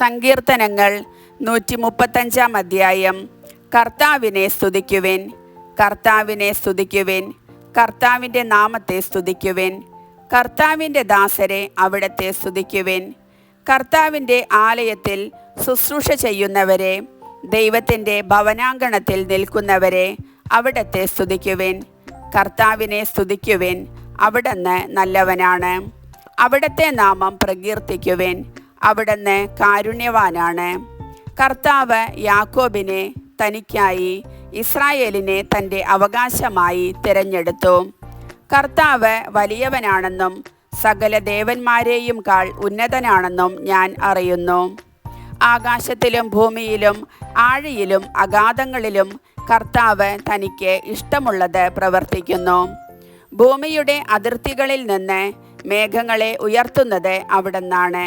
സങ്കീർത്തനങ്ങൾ 135 അധ്യായം. കർത്താവിനെ സ്തുതിക്കുവിൻ, കർത്താവിനെ സ്തുതിക്കുവിൻ, കർത്താവിൻ്റെ നാമത്തെ സ്തുതിക്കുവിൻ. കർത്താവിൻ്റെ ദാസരെ അവിടത്തെ സ്തുതിക്കുവിൻ. കർത്താവിൻ്റെ ആലയത്തിൽ ശുശ്രൂഷ ചെയ്യുന്നവരെ, ദൈവത്തിൻ്റെ ഭവനാങ്കണത്തിൽ നിൽക്കുന്നവരെ അവിടത്തെ സ്തുതിക്കുവിൻ. കർത്താവിനെ സ്തുതിക്കുവിൻ, അവിടുന്ന് നല്ലവനാണ്. അവിടുത്തെ നാമം പ്രകീർത്തിക്കുവിൻ, അവിടുന്ന് കാരുണ്യവാനാണ്. കർത്താവ് യാക്കോബിനെ തനിക്കായി, ഇസ്രായേലിനെ തൻ്റെ അവകാശമായി തിരഞ്ഞെടുത്തു. കർത്താവ് വലിയവനാണെന്നും സകല ദേവന്മാരെയും കാൾ ഉന്നതനാണെന്നും ഞാൻ അറിയുന്നു. ആകാശത്തിലും ഭൂമിയിലും ആഴിയിലും അഗാധങ്ങളിലും കർത്താവ് തനിക്ക് ഇഷ്ടമുള്ളത് പ്രവർത്തിക്കുന്നു. ഭൂമിയുടെ അതിർത്തികളിൽ നിന്ന് മേഘങ്ങളെ ഉയർത്തുന്നത് അവിടുന്നാണ്.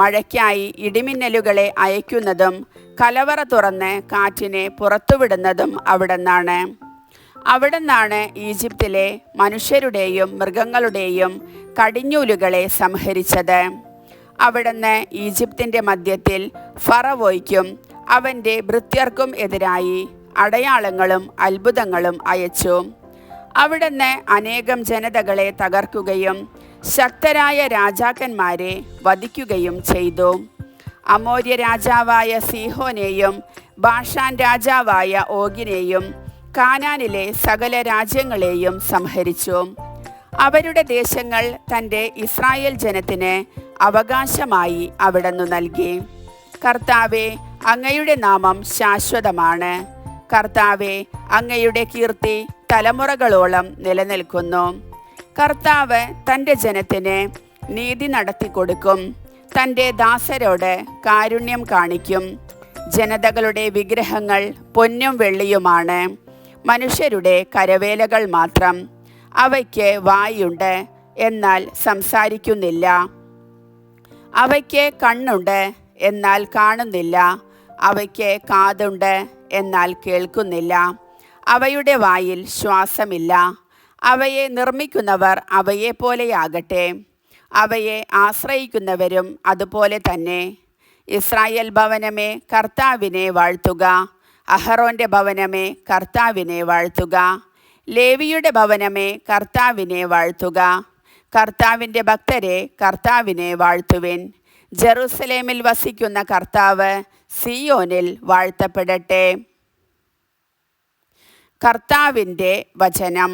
മഴയ്ക്കായി ഇടിമിന്നലുകളെ അയക്കുന്നതും കലവറ തുറന്ന് കാറ്റിനെ പുറത്തുവിടുന്നതും അവിടുന്നാണ്. അവിടുന്നാണ് ഈജിപ്തിലെ മനുഷ്യരുടെയും മൃഗങ്ങളുടെയും കടിഞ്ഞൂലുകളെ സംഹരിച്ചത്. അവിടുന്ന് ഈജിപ്തിൻ്റെ മധ്യത്തിൽ ഫറവോയ്ക്കും അവൻ്റെ ഭൃത്യർക്കും എതിരായി അടയാളങ്ങളും അത്ഭുതങ്ങളും അയച്ചു. അവിടുന്ന് അനേകം ജനതകളെ തകർക്കുകയും ശക്തരായ രാജാക്കന്മാരെ വധിക്കുകയും ചെയ്തു. അമോര്യ രാജാവായ സീഹോനെയും ബാഷാൻ രാജാവായ ഓഗിനെയും കാനാനിലെ സകല രാജ്യങ്ങളെയും സംഹരിച്ചു. അവരുടെ ദേശങ്ങൾ തൻ്റെ ഇസ്രായേൽ ജനത്തിന് അവകാശമായി അവിടുന്ന് നൽകി. കർത്താവേ, അങ്ങയുടെ നാമം ശാശ്വതമാണ്. കർത്താവേ, അങ്ങയുടെ കീർത്തി തലമുറകളോളം നിലനിൽക്കുന്നു. കർത്താവ് തൻ്റെ ജനത്തിന് നീതി നടത്തിക്കൊടുക്കും, തൻ്റെ ദാസരോട് കാരുണ്യം കാണിക്കും. ജനതകളുടെ വിഗ്രഹങ്ങൾ പൊന്നും വെള്ളിയുമാണ്, മനുഷ്യരുടെ കരവേലകൾ മാത്രം. അവയ്ക്ക് വായുണ്ട്, എന്നാൽ സംസാരിക്കുന്നില്ല. അവയ്ക്ക് കണ്ണുണ്ട്, എന്നാൽ കാണുന്നില്ല. അവയ്ക്ക് കാതുണ്ട്, എന്നാൽ കേൾക്കുന്നില്ല. അവയുടെ വായിൽ ശ്വാസമില്ല. അവയെ നിർമ്മിക്കുന്നവർ അവയെപ്പോലെയാകട്ടെ, അവയെ ആശ്രയിക്കുന്നവരും അതുപോലെ തന്നെ. ഇസ്രായേൽ ഭവനമേ, കർത്താവിനെ വാഴ്ത്തുക. അഹറോൻ്റെ ഭവനമേ, കർത്താവിനെ വാഴ്ത്തുക. ലേവിയുടെ ഭവനമേ, കർത്താവിനെ വാഴ്ത്തുക. കർത്താവിൻ്റെ ഭക്തരെ കർത്താവിനെ വാഴ്ത്തുവിൻ. ജെറുസലേമിൽ വസിക്കുന്ന കർത്താവ് സിയോനിൽ വാഴ്ത്തപ്പെടട്ടെ. കർത്താവിൻ്റെ വചനം.